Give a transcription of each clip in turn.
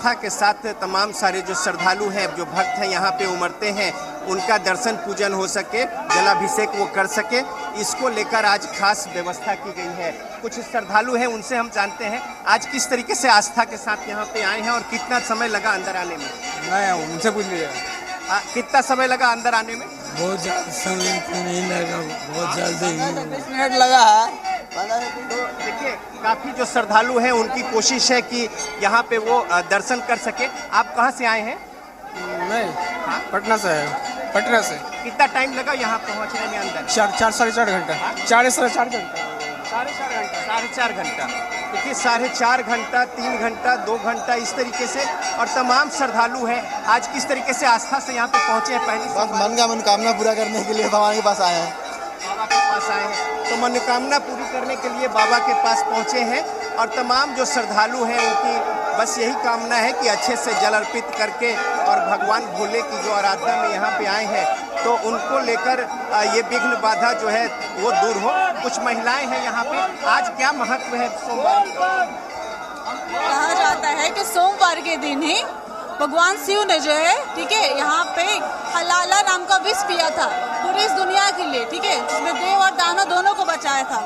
के साथ तमाम सारे जो श्रद्धालु हैं, जो भक्त हैं, यहाँ पे उमड़ते हैं, उनका दर्शन पूजन हो सके, जलाभिषेक वो कर सके, इसको लेकर आज खास व्यवस्था की गई है। कुछ श्रद्धालु हैं, उनसे हम जानते हैं आज किस तरीके से आस्था के साथ यहाँ पे आए हैं और कितना समय लगा अंदर आने में। नहीं, उनसे पूछ लीजिए। कितना समय लगा अंदर आने में? बहुत ज़्यादा समय तो नहीं लगा, बहुत जल्दी 20 मिनट लगा है। तो देखिए, काफ़ी जो श्रद्धालु हैं उनकी कोशिश है कि यहाँ पे वो दर्शन कर सके। आप कहाँ से आए हैं? नहीं, पटना से है। पटना से। कितना टाइम लगा यहाँ पहुँचने में अंदर? 4.5 घंटा। 4.5 घंटा। 4.5 घंटा। देखिए, 4.5 घंटा, 3 घंटा, 2 घंटा, इस तरीके से। और तमाम श्रद्धालु हैं आज किस तरीके से आस्था से यहाँ पे पहुँचे हैं? पहली बस मन का मनोकामना पूरा करने के लिए बाबा के पास आए हैं। बाबा के पास आए हैं तो मनोकामना पूरी करने के लिए बाबा के पास पहुँचे हैं। और तमाम जो श्रद्धालु हैं उनकी बस यही कामना है कि अच्छे से जल अर्पित करके और भगवान भोले की जो आराधना में यहाँ पे आए हैं तो उनको लेकर ये विघ्न बाधा जो है वो दूर हो। कुछ महिलाएं हैं यहाँ पे। आज क्या महत्व है सोमवार? कहा जाता है कि सोमवार के दिन ही भगवान शिव ने जो है, ठीक है, यहाँ पे हलाला नाम का विष पिया था पूरी इस दुनिया के लिए, ठीक है, जिसमें देव और दानव दोनों को बचाया था।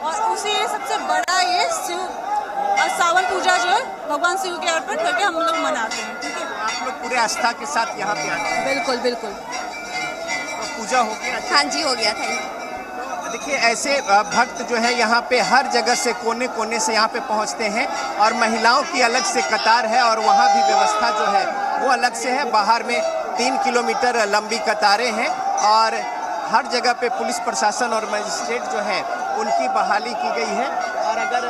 और उसी सबसे बड़ा ये शिव और सावन पूजा जो है भगवान शिव के अर्पण करके हम लोग मनाते हैं, ठीक है। आप लोग पूरे आस्था के साथ यहाँ पे आते हैं? बिल्कुल बिल्कुल। तो पूजा हो गया? हाँ जी, हो गया था। देखिए, ऐसे भक्त जो है यहाँ पे हर जगह से कोने कोने से यहाँ पे पहुँचते हैं और महिलाओं की अलग से कतार है और वहाँ भी व्यवस्था जो है वो अलग से है। बाहर में 3 किलोमीटर लंबी कतारें हैं और हर जगह पे पुलिस प्रशासन और मजिस्ट्रेट जो है उनकी बहाली की गई है। और अगर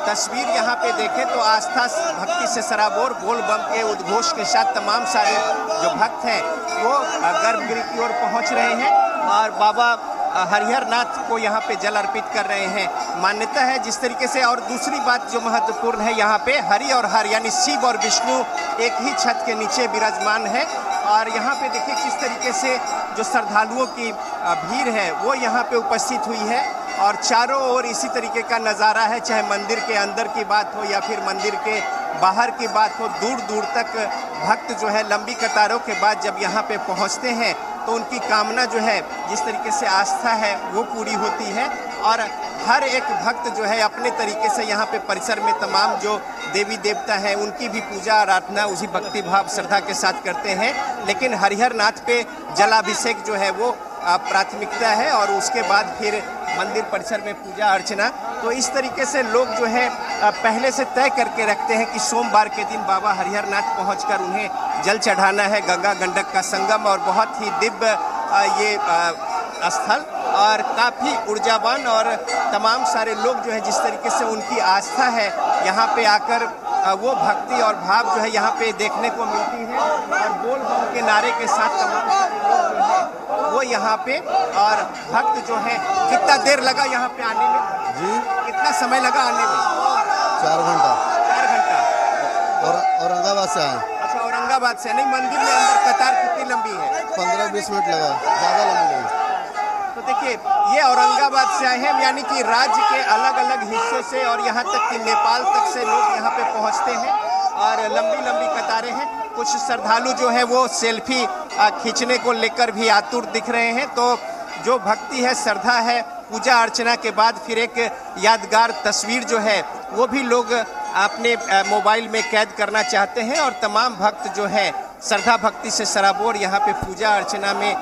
तस्वीर यहाँ पे देखें तो आस्था भक्ति से सराबोर बोल बम के उद्घोष के साथ तमाम सारे जो भक्त हैं वो गर्भगृह की ओर पहुँच रहे हैं और बाबा हरिहर नाथ को यहाँ पे जल अर्पित कर रहे हैं। मान्यता है जिस तरीके से। और दूसरी बात जो महत्वपूर्ण है, यहाँ पे हरि और हर यानी शिव और विष्णु एक ही छत के नीचे विराजमान है। और यहाँ पे देखिए किस तरीके से जो श्रद्धालुओं की भीड़ है वो यहाँ पे उपस्थित हुई है और चारों ओर इसी तरीके का नज़ारा है। चाहे मंदिर के अंदर की बात हो या फिर मंदिर के बाहर की बात हो, दूर दूर तक भक्त जो है लंबी कतारों के बाद जब यहाँ पे पहुँचते हैं तो उनकी कामना जो है, जिस तरीके से आस्था है वो पूरी होती है। और हर एक भक्त जो है अपने तरीके से यहाँ पे परिसर में तमाम जो देवी देवता हैं उनकी भी पूजा आराधना उसी भक्ति भाव श्रद्धा के साथ करते हैं। लेकिन हरिहर नाथ पे जलाभिषेक जो है वो प्राथमिकता है और उसके बाद फिर मंदिर परिसर में पूजा अर्चना। तो इस तरीके से लोग जो है पहले से तय करके रखते हैं कि सोमवार के दिन बाबा हरिहर नाथ पहुँचकर उन्हें जल चढ़ाना है। गंगा गंडक का संगम और बहुत ही दिव्य ये स्थल और काफ़ी ऊर्जावान और तमाम सारे लोग जो है जिस तरीके से उनकी आस्था है यहाँ पे आकर वो भक्ति और भाव जो है यहाँ पे देखने को मिलती है। और बोल बम के नारे के साथ तमाम सारे लोग जो है वो यहाँ पे और भक्त जो है। कितना देर लगा यहाँ पे आने में? जी, कितना समय लगा आने में? 4 घंटा। 4 घंटा। और औरंगाबाद से आए। अच्छा, औरंगाबाद से। नहीं, मंदिर में अंदर कतार कितनी लंबी है? 15-20 मिनट लगा, ज़्यादा लंबी नहीं। तो देखिए, ये औरंगाबाद से आए हैं, यानी कि राज्य के अलग अलग हिस्सों से और यहाँ तक कि नेपाल तक से लोग यहाँ पे पहुँचते हैं और लंबी लंबी कतारें हैं। कुछ श्रद्धालु जो है वो सेल्फी खींचने को लेकर भी आतुर दिख रहे हैं। तो जो भक्ति है, श्रद्धा है, पूजा अर्चना के बाद फिर एक यादगार तस्वीर जो है वो भी लोग अपने मोबाइल में कैद करना चाहते हैं। और तमाम भक्त जो है श्रद्धा भक्ति से सराबोर यहाँ पे पूजा अर्चना में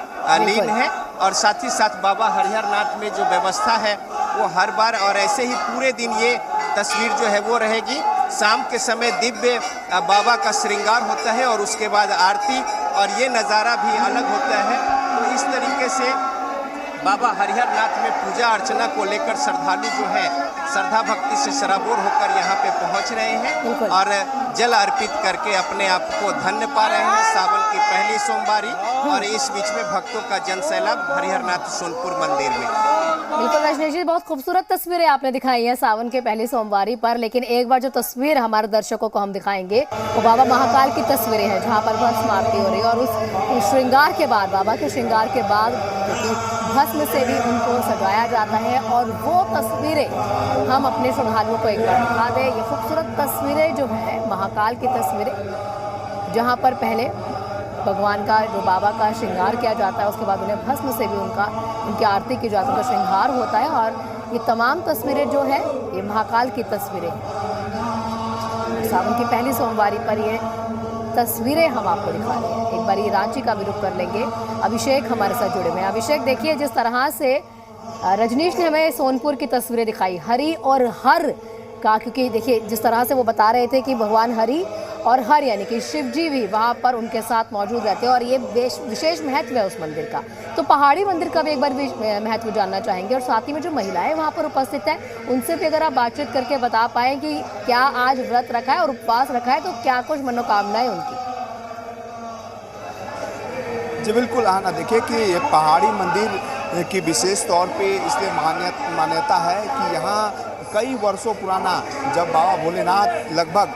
लीन है। और साथ ही साथ बाबा हरिहर नाथ में जो व्यवस्था है वो हर बार और ऐसे ही पूरे दिन ये तस्वीर जो है वो रहेगी। शाम के समय दिव्य बाबा का श्रृंगार होता है और उसके बाद आरती और ये नज़ारा भी अलग होता है। तो इस तरीके से बाबा हरिहर नाथ में पूजा अर्चना को लेकर श्रद्धालु जो है श्रद्धा भक्ति से सराबोर होकर यहाँ पे पहुँच रहे हैं और जल अर्पित करके अपने आप को धन्य पा रहे हैं। सावन की पहली सोमवारी और इस बीच में भक्तों का जनसैलाब हरिहर नाथ सोनपुर मंदिर में। बिल्कुल रजनीश जी, बहुत खूबसूरत तस्वीरें आपने दिखाई हैं सावन के पहली सोमवारी पर। लेकिन एक बार जो तस्वीर हमारे दर्शकों को हम दिखाएंगे वो बाबा महाकाल की तस्वीरें हैं जहाँ पर भस्म आरती हो रही है और उस श्रृंगार के बाद, बाबा के श्रृंगार के बाद भस्म से भी उनको सजाया जाता है। और वो तस्वीरें हम अपने श्रद्धालुओं को एक बार दिखा दें। ये खूबसूरत तस्वीरें जो है महाकाल की तस्वीरें, जहाँ पर पहले भगवान का जो बाबा का श्रृंगार किया जाता है, उसके बाद उन्हें भस्म से भी उनकी आरती की जाती है, उनका श्रृंगार होता है। और ये तमाम तस्वीरें जो है ये महाकाल की तस्वीरें हैं। सावन की पहली सोमवारी पर ये तस्वीरें हम आपको दिखा रहे हैं। एक बार ये रांची का भी रुख कर लेंगे। अभिषेक हमारे साथ जुड़े हुए हैं। अभिषेक, देखिए जिस तरह से रजनीश ने हमें सोनपुर की तस्वीरें दिखाई, हरि और हर का, क्योंकि देखिए जिस तरह से वो बता रहे थे कि भगवान हरि और हर यानी कि शिव जी भी वहाँ पर उनके साथ मौजूद रहते हैं और ये विशेष महत्व है उस मंदिर का। तो पहाड़ी मंदिर का भी एक बार महत्व जानना चाहेंगे और साथ ही में जो महिलाएं वहाँ पर उपस्थित हैं उनसे भी अगर आप बातचीत करके बता पाएँ कि क्या आज व्रत रखा है और उपवास रखा है, तो क्या कुछ मनोकामनाएं उनकी। जी बिल्कुल आना, देखिए कि ये पहाड़ी मंदिर की विशेष तौर पे इसलिए मान्यता है कि यहाँ कई वर्षों पुराना जब बाबा भोलेनाथ लगभग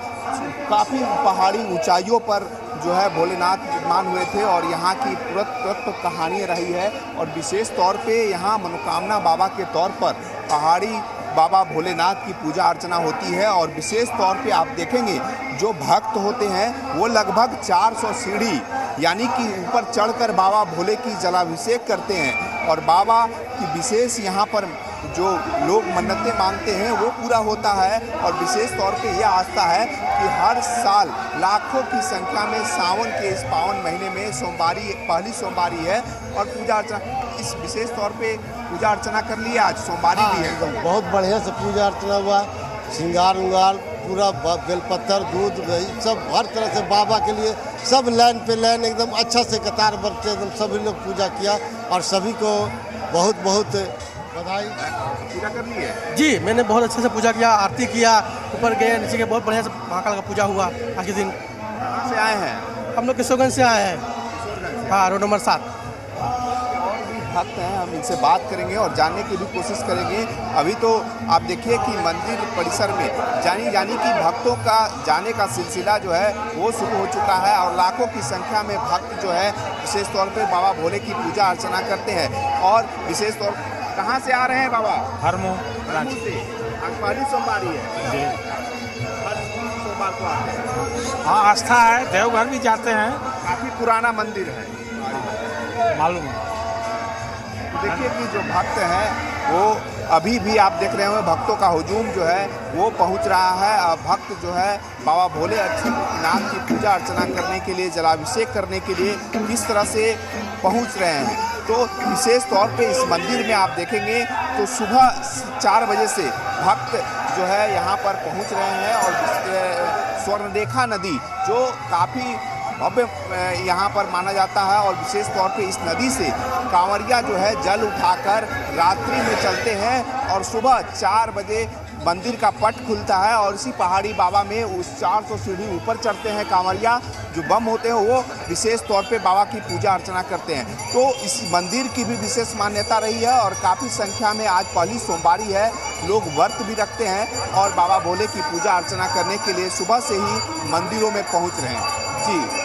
काफ़ी पहाड़ी ऊंचाइयों पर जो है भोलेनाथ विराजमान हुए थे और यहाँ की पुरातत्व कहानी रही है। और विशेष तौर पे यहाँ मनोकामना बाबा के तौर पर पहाड़ी बाबा भोलेनाथ की पूजा अर्चना होती है। और विशेष तौर पे आप देखेंगे जो भक्त होते हैं वो लगभग 400 सीढ़ी यानी कि ऊपर चढ़कर बाबा भोले की जलाभिषेक करते हैं। और बाबा की विशेष यहाँ पर जो लोग मन्नतें मांगते हैं वो पूरा होता है। और विशेष तौर पे यह आस्था है कि हर साल लाखों की संख्या में सावन के इस पावन महीने में सोमवारी पहली सोमवारी है और पूजा अर्चना इस विशेष तौर पे पूजा अर्चना कर लिए। आज सोमवारी भी है। बहुत बढ़िया से पूजा अर्चना हुआ, श्रृंगार उंगार पूरा, बेलपत्थर दूध दही सब हर तरह से बाबा के लिए सब लाइन पे लाइन एकदम अच्छा से कतार बरते एकदम सभी लोग पूजा किया और सभी को बहुत बहुत बधाई। पूजा कर ली है? जी, मैंने बहुत अच्छे से पूजा किया, आरती किया, ऊपर गए नीचे के, बहुत बढ़िया से महाकाल का पूजा हुआ आज के दिन। कहाँ से आए हैं? हम लोग किशोरगंज से आए हैं। हाँ, रोड नंबर 7। भक्त हैं, हम इनसे बात करेंगे और जानने की भी कोशिश करेंगे। अभी तो आप देखिए कि मंदिर परिसर में जानी कि भक्तों का जाने का सिलसिला जो है वो शुरू हो चुका है और लाखों की संख्या में भक्त जो है विशेष तौर पे बाबा भोले की पूजा अर्चना करते हैं। और विशेष तौर कहाँ से आ रहे हैं बाबा? हरमो से। आज पहली सोमवारी है। हर सोमवार को आते हैं। हाँ, आस्था है, देवघर भी जाते हैं। काफ़ी पुराना मंदिर है, मालूम है। देखिए कि जो भक्त हैं वो अभी भी आप देख रहे होंगे भक्तों का हुजूम जो है वो पहुंच रहा है। भक्त जो है बाबा भोलेनाथ की पूजा अर्चना करने के लिए, जलाभिषेक करने के लिए किस तरह से पहुंच रहे हैं। तो विशेष तौर पे इस मंदिर में आप देखेंगे तो सुबह 4 बजे से भक्त जो है यहाँ पर पहुँच रहे हैं। और स्वर्णरेखा नदी जो काफ़ी भव्य यहाँ पर माना जाता है और विशेष तौर पे इस नदी से कांवरिया जो है जल उठाकर रात्रि में चलते हैं और सुबह 4 बजे मंदिर का पट खुलता है और इसी पहाड़ी बाबा में उस 400 सीढ़ी ऊपर चढ़ते हैं कांवरिया जो बम होते हैं वो विशेष तौर पे बाबा की पूजा अर्चना करते हैं। तो इस मंदिर की भी विशेष मान्यता रही है और काफ़ी संख्या में आज पहली सोमवारी है, लोग व्रत भी रखते हैं और बाबा भोले की पूजा अर्चना करने के लिए सुबह से ही मंदिरों में पहुँच रहे हैं। जी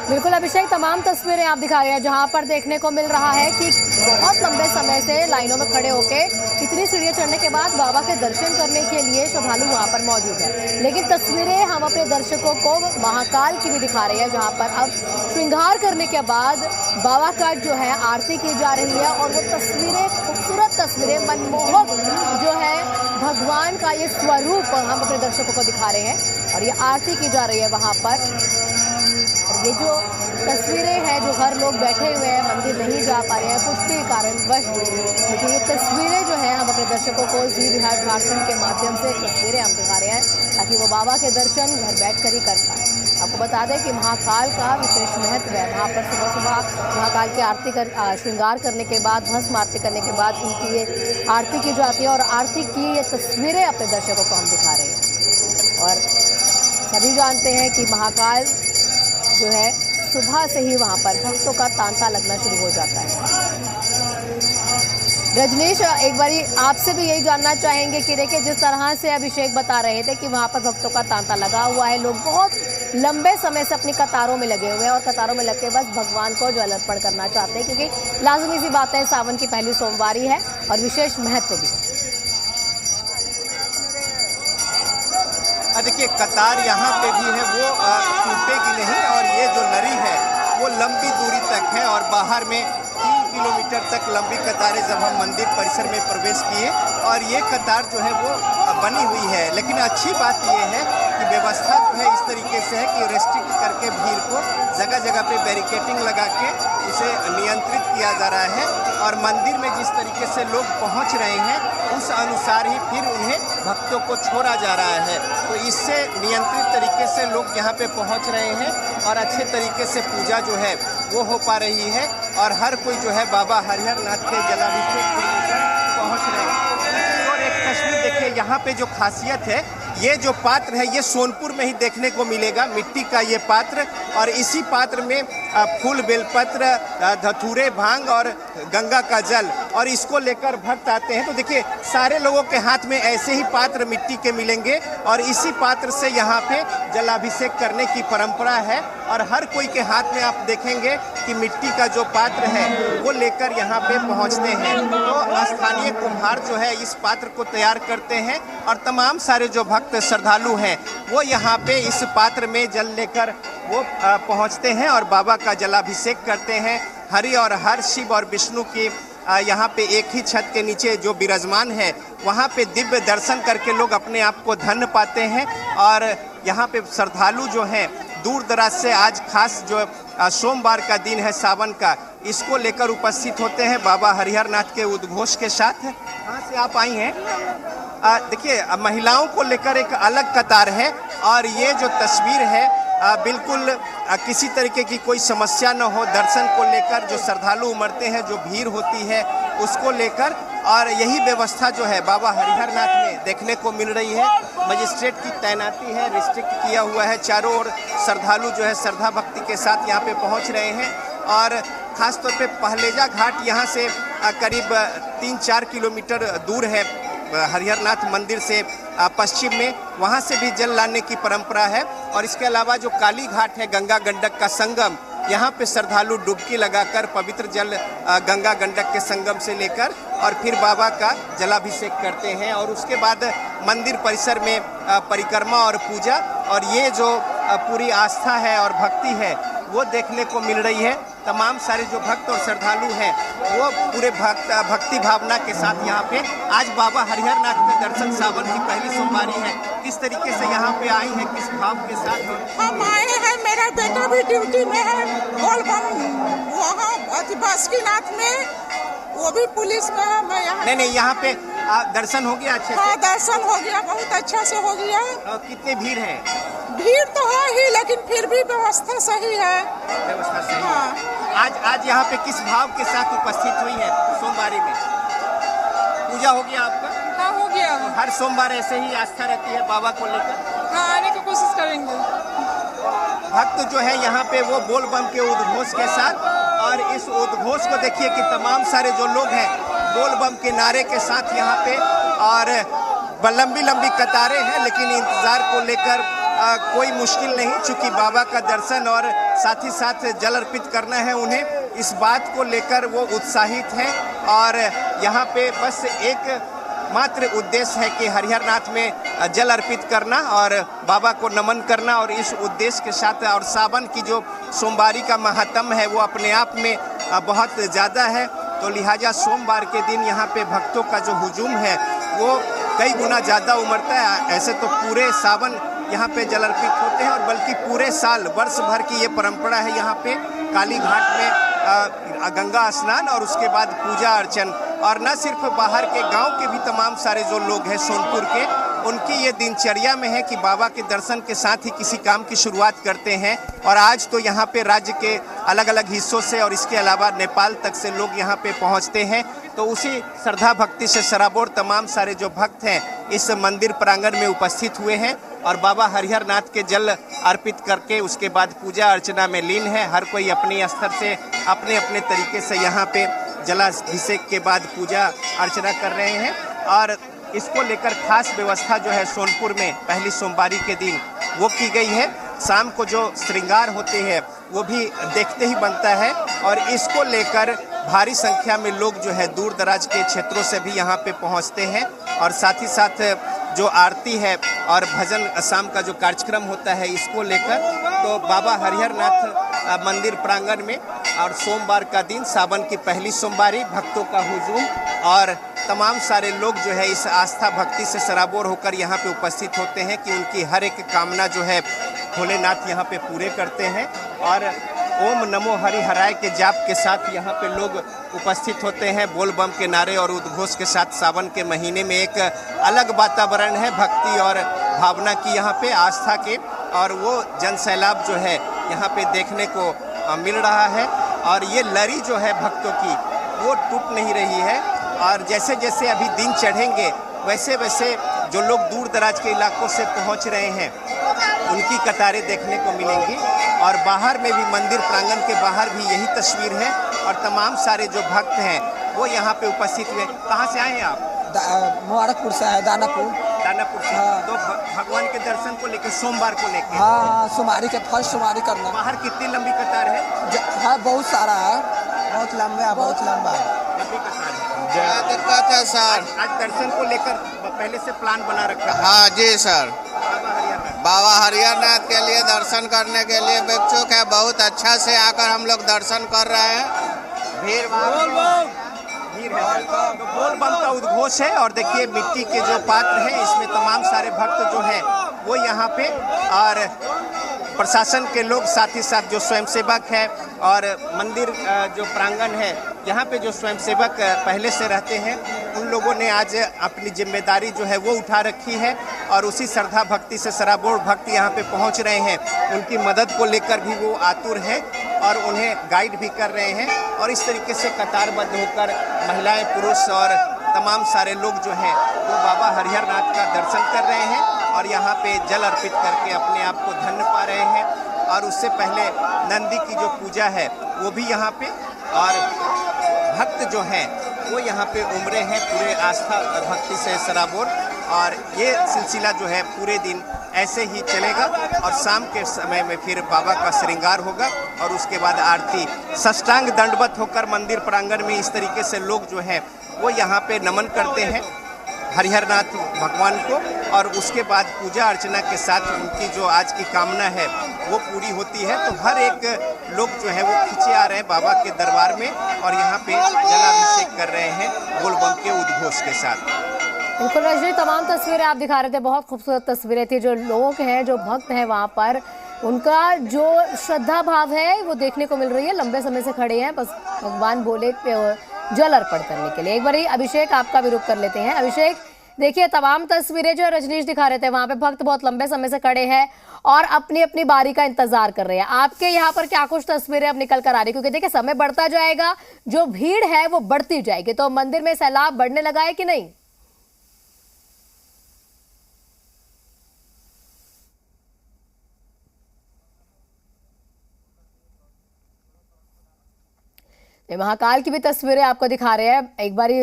बिल्कुल अभिषेक, तमाम तस्वीरें आप दिखा रहे हैं जहां पर देखने को मिल रहा है कि बहुत लंबे समय से लाइनों में खड़े होके इतनी सीढ़ियां चढ़ने के बाद बाबा के दर्शन करने के लिए श्रद्धालु वहां पर मौजूद हैं। लेकिन तस्वीरें हम अपने दर्शकों को महाकाल की भी दिखा रहे हैं जहां पर अब श्रृंगार करने के बाद बाबा का जो है आरती की जा रही है और वो तस्वीरें, खूबसूरत तस्वीरें, मनमोहक जो है भगवान का ये स्वरूप हम अपने दर्शकों को दिखा रहे हैं और ये आरती की जा रही है वहाँ पर। ये जो तस्वीरें हैं जो हर लोग बैठे हुए हैं, मंदिर नहीं जा पा रहे हैं कुछ भी कारणवश, लेकिन ये तस्वीरें जो है हम अपने दर्शकों को जी बिहार झारखंड के माध्यम से तस्वीरें हम दिखा रहे हैं ताकि वो बाबा के दर्शन घर बैठकर ही कर पाए। आपको बता दें कि महाकाल का विशेष महत्व है। वहाँ पर सुबह सुबह महाकाल की आरती श्रृंगार करने के बाद, भस्म आरती करने के बाद उनकी ये आरती की जाती है और आरती की ये तस्वीरें अपने दर्शकों को हम दिखा रहे हैं। और सभी जानते हैं कि महाकाल जो है सुबह से ही वहाँ पर भक्तों का तांता लगना शुरू हो जाता है। रजनीश, एक बारी आपसे भी यही जानना चाहेंगे कि देखिए जिस तरह से अभिषेक बता रहे थे कि वहाँ पर भक्तों का तांता लगा हुआ है, लोग बहुत लंबे समय से अपनी कतारों में लगे हुए हैं और कतारों में लग के बस भगवान को जल अर्पण करना चाहते हैं, क्योंकि लाजमी सी बात है, सावन की पहली सोमवारी है और विशेष महत्व भी है। देखिए कतार यहाँ पे भी है, वो टूटेगी नहीं और ये जो लड़ी है वो लंबी दूरी तक है और बाहर में 3 किलोमीटर तक लंबी कतारें जब हम मंदिर परिसर में प्रवेश किए और ये कतार जो है वो बनी हुई है। लेकिन अच्छी बात ये है कि व्यवस्था जो है इस तरीके से है कि रेस्ट्रिक्ट करके भीड़ को जगह जगह पे बैरिकेडिंग लगा के उसे नियंत्रित किया जा रहा है और मंदिर में जिस तरीके से लोग पहुंच रहे हैं उस अनुसार ही फिर उन्हें भक्तों को छोड़ा जा रहा है। तो इससे नियंत्रित तरीके से लोग यहाँ पे पहुंच रहे हैं और अच्छे तरीके से पूजा जो है वो हो पा रही है और हर कोई जो है बाबा हरिहर नाथ के जलाभिषेक के अनुसार पहुँच रहे हैं। और एक तस्वीर देखिए, यहाँ पे जो खासियत है, ये जो पात्र है ये सोनपुर में ही देखने को मिलेगा, मिट्टी का ये पात्र और इसी पात्र में फूल बेलपत्र, धतूरे, भांग और गंगा का जल और इसको लेकर भक्त आते हैं। तो देखिए सारे लोगों के हाथ में ऐसे ही पात्र मिट्टी के मिलेंगे और इसी पात्र से यहाँ पे जलाभिषेक करने की परंपरा है और हर कोई के हाथ में आप देखेंगे कि मिट्टी का जो पात्र है वो लेकर यहाँ पे पहुँचते हैं। तो स्थानीय कुम्हार जो है इस पात्र को तैयार करते हैं और तमाम सारे जो भक्त श्रद्धालु हैं वो यहाँ पे इस पात्र में जल लेकर वो पहुँचते हैं और बाबा का जलाभिषेक करते हैं। हरि और हर, शिव और विष्णु की यहाँ पे एक ही छत के नीचे जो विराजमान है वहाँ पे दिव्य दर्शन करके लोग अपने आप को धन्य पाते हैं और यहाँ पे श्रद्धालु जो हैं दूर दराज से आज खास जो सोमवार का दिन है सावन का, इसको लेकर उपस्थित होते हैं बाबा हरिहर नाथ के उद्घोष के साथ। कहाँ से आप आई हैं? देखिए महिलाओं को लेकर एक अलग कतार है और ये जो तस्वीर है बिल्कुल किसी तरीके की कोई समस्या न हो, दर्शन को लेकर जो श्रद्धालु उमड़ते हैं, जो भीड़ होती है उसको लेकर, और यही व्यवस्था जो है बाबा हरिहर नाथ में देखने को मिल रही है। मजिस्ट्रेट की तैनाती है, रिस्ट्रिक्ट किया हुआ है, चारों ओर श्रद्धालु जो है श्रद्धा भक्ति के साथ यहाँ पे पहुँच रहे हैं और खासतौर पे पहलेजा घाट यहाँ से करीब 3-4 किलोमीटर दूर है हरिहर नाथ मंदिर से पश्चिम में, वहाँ से भी जल लाने की परंपरा है। और इसके अलावा जो काली घाट है, गंगा गंडक का संगम, यहाँ पे श्रद्धालु डुबकी लगाकर पवित्र जल गंगा गंडक के संगम से लेकर और फिर बाबा का जलाभिषेक करते हैं और उसके बाद मंदिर परिसर में परिक्रमा और पूजा, और ये जो पूरी आस्था है और भक्ति है वो देखने को मिल रही है। तमाम सारे जो भक्त और श्रद्धालु हैं वो पूरे भक्ति भावना के साथ यहाँ पे आज बाबा हरिहर नाथ के दर्शन, सावन की पहली सोमवारी है, किस तरीके से यहाँ पे आई है, किस भाव के साथ हम आए हैं? मेरा बेटा भी ड्यूटी में है बोलबम वहाँ बासुकीनाथ में, वो भी पुलिस में है। मैं यहाँ नहीं, यहाँ पे दर्शन हो गया अच्छे से? हाँ, दर्शन हो गया, बहुत अच्छा से हो गया। कितने भीड़ है? भीड़ तो है ही, लेकिन फिर भी व्यवस्था सही है। व्यवस्था सही हाँ। है। आज यहाँ पे किस भाव के साथ उपस्थित हुई है सोमवारी में? पूजा हो गया आपका? हाँ, हो गया। तो हर सोमवार ऐसे ही आस्था रहती है बाबा को लेकर? हाँ, आने की कोशिश करेंगे। भक्त जो है यहाँ पे वो बोल बम के उद्घोष के साथ, और इस उद्घोष को देखिए कि तमाम सारे जो लोग हैं बोल बम के नारे के साथ यहाँ पे, और लंबी लंबी कतारें हैं, लेकिन इंतजार को लेकर कोई मुश्किल नहीं, चूंकि बाबा का दर्शन और साथ ही साथ जल अर्पित करना है उन्हें, इस बात को लेकर वो उत्साहित हैं। और यहाँ पे बस एक मात्र उद्देश्य है कि हरिहर नाथ में जल अर्पित करना और बाबा को नमन करना, और इस उद्देश्य के साथ, और सावन की जो सोमवारी का महात्म है वो अपने आप में बहुत ज़्यादा है, तो लिहाजा सोमवार के दिन यहाँ पे भक्तों का जो हुजूम है वो कई गुना ज़्यादा उमड़ता है। ऐसे तो पूरे सावन यहाँ पे जल अर्पित होते हैं, और बल्कि पूरे साल वर्ष भर की ये परंपरा है यहाँ पे काली घाट में गंगा स्नान और उसके बाद पूजा अर्चन। और न सिर्फ बाहर के गांव के भी तमाम सारे जो लोग हैं सोनपुर के, उनकी ये दिनचर्या में है कि बाबा के दर्शन के साथ ही किसी काम की शुरुआत करते हैं। और आज तो यहाँ पे राज्य के अलग अलग हिस्सों से और इसके अलावा नेपाल तक से लोग यहाँ पे पहुँचते हैं, तो उसी श्रद्धा भक्ति से सराबोर तमाम सारे जो भक्त हैं इस मंदिर प्रांगण में उपस्थित हुए हैं और बाबा हरिहर नाथ के जल अर्पित करके उसके बाद पूजा अर्चना में लीन है। हर कोई अपने स्तर से अपने अपने तरीके से यहाँ पे जलाभिषेक के बाद पूजा अर्चना कर रहे हैं, और इसको लेकर खास व्यवस्था जो है सोनपुर में पहली सोमवारी के दिन वो की गई है। शाम को जो श्रृंगार होते हैं वो भी देखते ही बनता है। और इसको लेकर भारी संख्या में लोग जो है दूर दराज के क्षेत्रों से भी यहाँ पे पहुँचते हैं। और साथ ही साथ जो आरती है और भजन शाम का जो कार्यक्रम होता है इसको लेकर तो बाबा हरिहर नाथ मंदिर प्रांगण में और सोमवार का दिन सावन की पहली सोमवारी भक्तों का हुजूम और तमाम सारे लोग जो है इस आस्था भक्ति से सराबोर होकर यहाँ पे उपस्थित होते हैं कि उनकी हर एक कामना जो है भोलेनाथ यहाँ पे पूरे करते हैं। और ओम नमो हरिहराय के जाप के साथ यहाँ पे लोग उपस्थित होते हैं बोल बम के नारे और उद्घोष के साथ। सावन के महीने में एक अलग वातावरण है भक्ति और भावना की यहाँ पे आस्था के, और वो जन सैलाब जो है यहाँ पे देखने को मिल रहा है। और ये लड़ी जो है भक्तों की वो टूट नहीं रही है। और जैसे जैसे अभी दिन चढ़ेंगे वैसे वैसे जो लोग दूर दराज के इलाकों से पहुंच रहे हैं उनकी कतारें देखने को मिलेंगी। और बाहर में भी मंदिर प्रांगण के बाहर भी यही तस्वीर है और तमाम सारे जो भक्त हैं वो यहाँ पे उपस्थित हुए। कहाँ से आए हैं आप? मुबारकपुर से है, दानापुर से। हाँ। तो भगवान के दर्शन को लेकर सोमवार को लेकर हाँ, सोमवारी के फर्स्ट सोमवारी करना। बाहर कितनी लंबी कतार है? हाँ, बहुत सारा है, बहुत लंबा है, बहुत लंबा लंबी कतार है। क्या दिक्कत है सर? आज दर्शन को लेकर पहले से प्लान बना रखा है? हाँ जी सर, बाबा हरिहर नाथ के लिए दर्शन करने के लिए इच्छुक है। बहुत अच्छा से आकर हम लोग दर्शन कर रहे हैं। भीड़ है तो बोल बम का उद्घोष है। और देखिए मिट्टी के जो पात्र हैं इसमें तमाम सारे भक्त जो हैं वो यहाँ पे, और प्रशासन के लोग, साथ ही साथ जो स्वयंसेवक है और मंदिर जो प्रांगण है यहाँ पे जो स्वयंसेवक पहले से रहते हैं उन लोगों ने आज अपनी जिम्मेदारी जो है वो उठा रखी है। और उसी श्रद्धा भक्ति से सराबोर भक्त यहाँ पे पहुँच रहे हैं। उनकी मदद को लेकर भी वो आतुर हैं और उन्हें गाइड भी कर रहे हैं। और इस तरीके से कतारबद्ध होकर महिलाएं, पुरुष और तमाम सारे लोग जो हैं वो बाबा हरिहर नाथ का दर्शन कर रहे हैं और यहाँ पे जल अर्पित करके अपने आप को धन्य पा रहे हैं। और उससे पहले नंदी की जो पूजा है वो भी यहाँ पे, और भक्त जो हैं वो यहाँ पे उमड़े हैं पूरे आस्था भक्ति से सराबोर। और ये सिलसिला जो है पूरे दिन ऐसे ही चलेगा और शाम के समय में फिर बाबा का श्रृंगार होगा और उसके बाद आरती। साष्टांग दंडवत होकर मंदिर प्रांगण में इस तरीके से लोग जो हैं वो यहाँ पे नमन करते हैं हरिहर नाथ भगवान को। और उसके बाद पूजा अर्चना के साथ उनकी जो आज की कामना है वो पूरी होती है। तो हर एक लोग जो है वो खींचे आ रहे हैं बाबा के दरबार में और यहाँ पे जलाभिषेक कर रहे हैं बोल बम के उद्घोष के साथ। बिल्कुल रजनी, तमाम तस्वीरें आप दिखा रहे थे, बहुत खूबसूरत तस्वीरें थी। जो लोग हैं, जो भक्त हैं वहाँ पर, उनका जो श्रद्धा भाव है वो देखने को मिल रही है। लंबे समय से खड़े हैं बस भगवान भोले पे जल अर्पण करने के लिए। एक बार अभिषेक आपका भी रुख कर लेते हैं। अभिषेक, देखिए तमाम तस्वीरें जो रजनीश दिखा रहे थे वहाँ पे भक्त बहुत लंबे समय से खड़े हैं और अपनी अपनी बारी का इंतजार कर रहे हैं। आपके यहाँ पर क्या कुछ तस्वीरें अब निकल कर आ रही? क्योंकि देखिए समय बढ़ता जाएगा, जो भीड़ है वो बढ़ती जाएगी, तो मंदिर में सैलाब बढ़ने लगा है कि नहीं? महाकाल की भी तस्वीरें आपको दिखा रहे हैं। एक बारी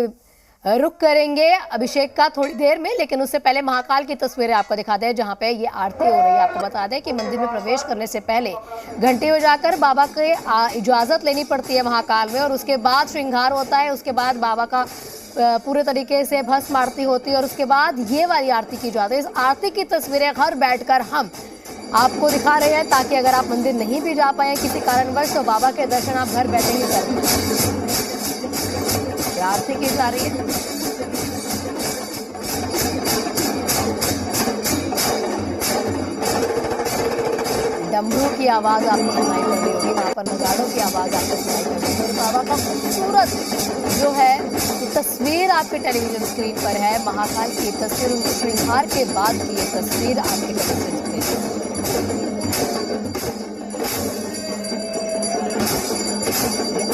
रुक करेंगे अभिषेक का थोड़ी देर में, लेकिन उससे पहले महाकाल की तस्वीरें आपको दिखाते हैं जहां पे ये आरती हो रही है। आपको बता दें कि मंदिर में प्रवेश करने से पहले घंटी बजाकर बाबा के इजाज़त लेनी पड़ती है महाकाल में, और उसके बाद श्रृंगार होता है। उसके बाद बाबा का पूरे तरीके से भस्म आरती होती है और उसके बाद ये वाली आरती की जाती है। इस आरती की तस्वीरें घर बैठकर हम आपको दिखा रहे हैं ताकि अगर आप मंदिर नहीं भी जा पाए किसी कारणवश तो बाबा के दर्शन आप घर बैठे ही कर पाए। आरती की जा रही है। डमरू की आवाज आपको सुनाई पड़ रही होगी, वहां पर नगाड़ों की आवाज आपको सुनाई पड़ रही है। बाबा का खूबसूरत जो है तस्वीर आपके टेलीविजन स्क्रीन पर है, महाकाल की तस्वीर, उनके श्रृंगार के बाद की ये तस्वीर आपके टेलीविजन स्क्रीन पर।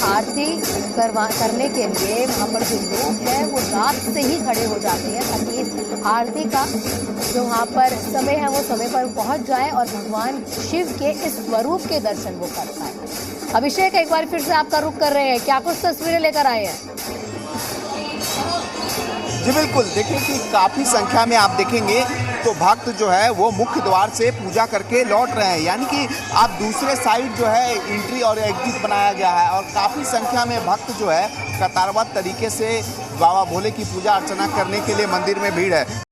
आरती करने के लिए वहाँ पर जो लोग हैं वो रात से ही खड़े हो जाते हैं ताकि इस आरती का जो वहाँ पर समय है वो समय पर पहुँच जाए और भगवान शिव के इस स्वरूप के दर्शन वो कर पाए। अभिषेक, एक बार फिर से आपका रुख कर रहे हैं, क्या कुछ तस्वीरें लेकर आए हैं? जी बिल्कुल, देखिए कि काफ़ी संख्या में आप देखेंगे तो भक्त जो है वो मुख्य द्वार से पूजा करके लौट रहे हैं, यानी कि आप दूसरे साइड जो है एंट्री और एग्जिट बनाया गया है और काफ़ी संख्या में भक्त जो है कतारबद्ध तरीके से बाबा भोले की पूजा अर्चना करने के लिए मंदिर में भीड़ है।